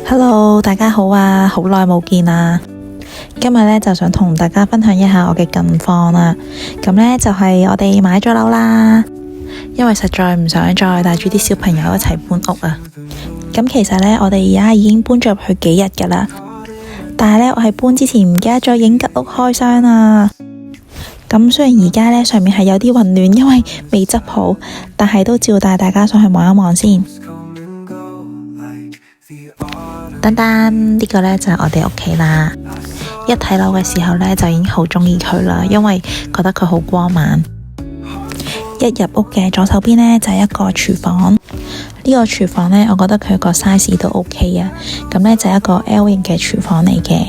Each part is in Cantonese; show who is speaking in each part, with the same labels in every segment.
Speaker 1: Hello，大家好啊，好耐冇見啦。今日呢，就想同大家分享一下我嘅近況啦。咁呢，就係我哋買咗樓啦，因為實在唔想再帶住啲小朋友一齊搬屋啊。咁其實呢，我哋而家已經搬咗入去幾日噶啦，但係呢，我係搬之前唔記得咗影吉屋開箱啊。咁雖然而家呢，上面係有啲混亂，因為未執好，但係都照帶大家上去望一望先。丹丹，呢個呢就係我哋屋企啦。一睇樓嘅時候呢，就已經好中意佢啦，因為覺得佢好光猛。一入屋嘅左手邊呢，就係一個廚房。呢個廚房呢，我覺得佢個 size 都 OK 啊。咁呢，就係一個 L 型嘅廚房嚟嘅。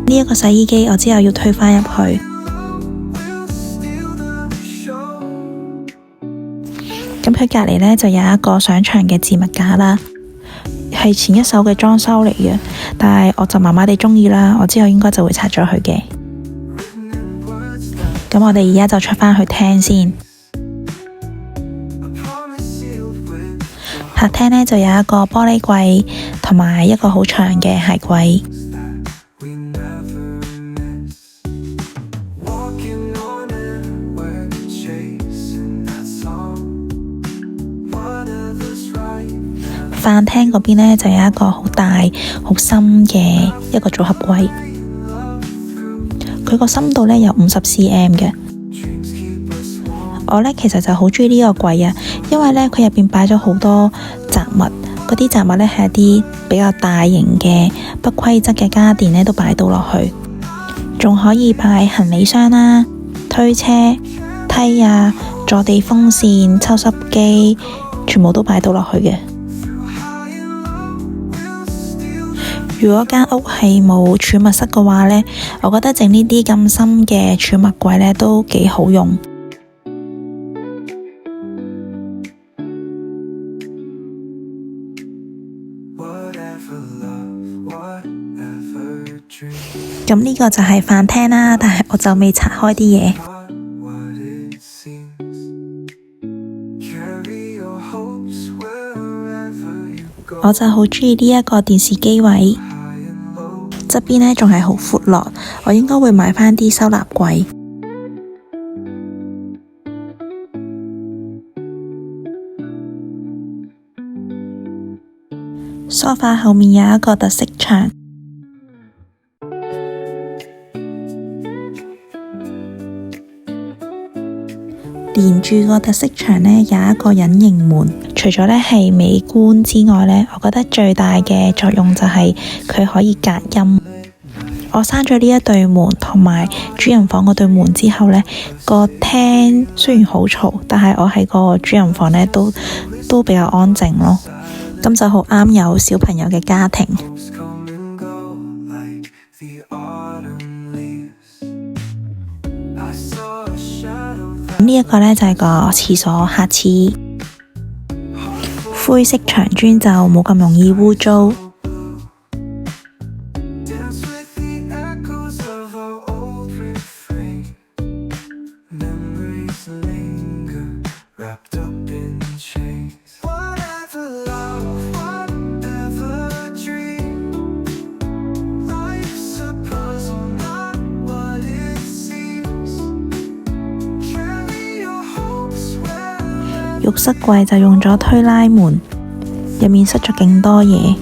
Speaker 1: 呢一個洗衣機我之後要推返入去。咁佢隔籬呢，就有一個上牆嘅置物架啦，係前一手嘅裝修嚟嘅，但係我就麻麻地中意啦，我之後應該就會拆咗佢嘅。咁我哋而家就出返去廳先。客廳呢，就有一個玻璃櫃同埋一個好長嘅鞋櫃。飯廳嗰邊呢，就有一個好大好深嘅一個組合櫃，佢個深度呢有50cm 嘅。我呢其實就好中意呢個櫃啊，因為呢佢入邊擺咗好多雜物，嗰啲雜物呢係一啲比較大型嘅不規則嘅家電呢都擺到落去，仲可以擺行李箱啦、推車、梯啊、坐地風扇、抽濕機，全部都擺到落去嘅。如果間屋係冇儲物室嘅話呢，我覺得整呢啲咁深嘅儲物櫃呢都幾好用。咁呢個就係飯廳啦，但係我就未拆開啲嘢。我就好中意呢一個電視機位。側邊呢仲係好闊落，我應該會買返啲收納櫃。梳化後面有一個特色牆，連住個特色牆呢有一個隱形門。除咗呢係美觀之外呢，我覺得最大嘅作用就係佢可以隔音。我閂咗呢一對門同埋主人房嗰對門之後呢，個廳雖然好嘈，但係我喺個主人房呢都比較安靜咯。咁就好啱有小朋友嘅家庭。呢一個呢就係個廁所客廁，灰色牆磚就冇咁容易污糟。浴室櫃就用咗推拉門，入面塞咗勁多嘢。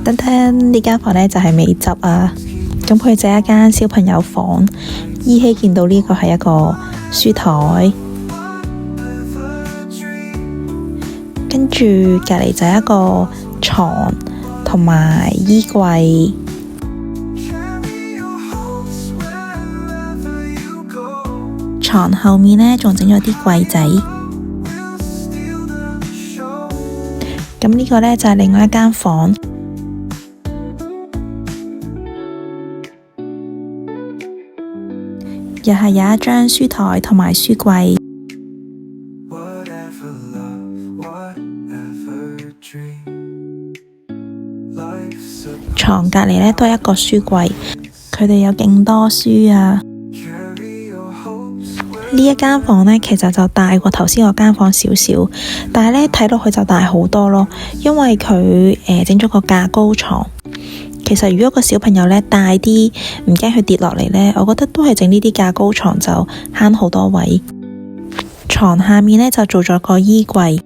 Speaker 1: 等等，呢間房呢就係未執啊，咁佢就係一間小朋友房，依稀見到呢個係一個書台，跟住隔籬就係一個床同埋衣櫃，床後面呢仲整咗啲櫃仔，咁呢個呢就係另外一間房。又係有一張書台同埋書櫃，床隔籬呢都係一個書櫃，佢哋有勁多書啊！呢一間房呢，其實就大過頭先嗰間房少少，但係呢睇落去就大好多咯，因為佢整咗個架高床。其實如果個小朋友呢大啲，唔驚佢跌落嚟呢，我覺得都係整呢啲架高床就慳好多位。床下面呢就做咗個衣櫃，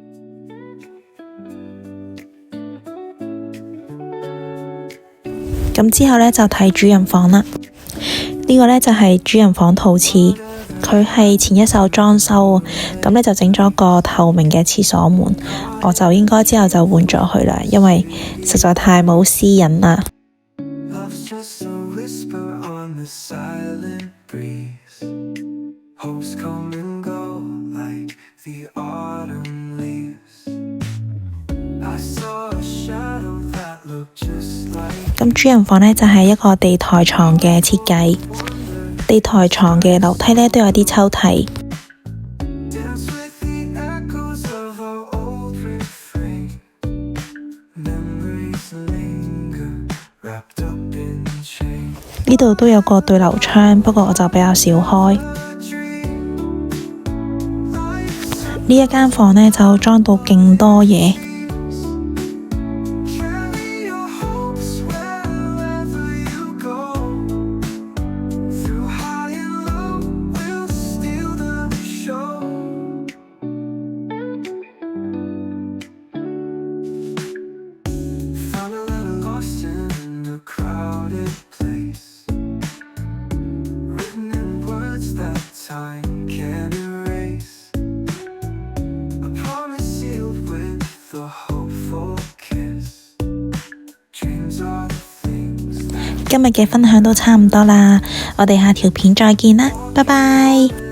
Speaker 1: 咁之後呢就睇主人房啦。呢個呢就係主人房套廁，佢係前一手裝修，咁呢就整咗個透明嘅廁所門，我就應該之後就換咗佢啦，因為實在太冇私隱啦。咁主人房呢，就係一個地台床嘅設計，地台床嘅樓梯呢，都有啲抽屜。呢度都有個對流窗，不過我就比較少開。呢一間房呢，就裝到勁多嘢。今日嘅分享都差唔多啦，我哋下條片再見啦，拜拜。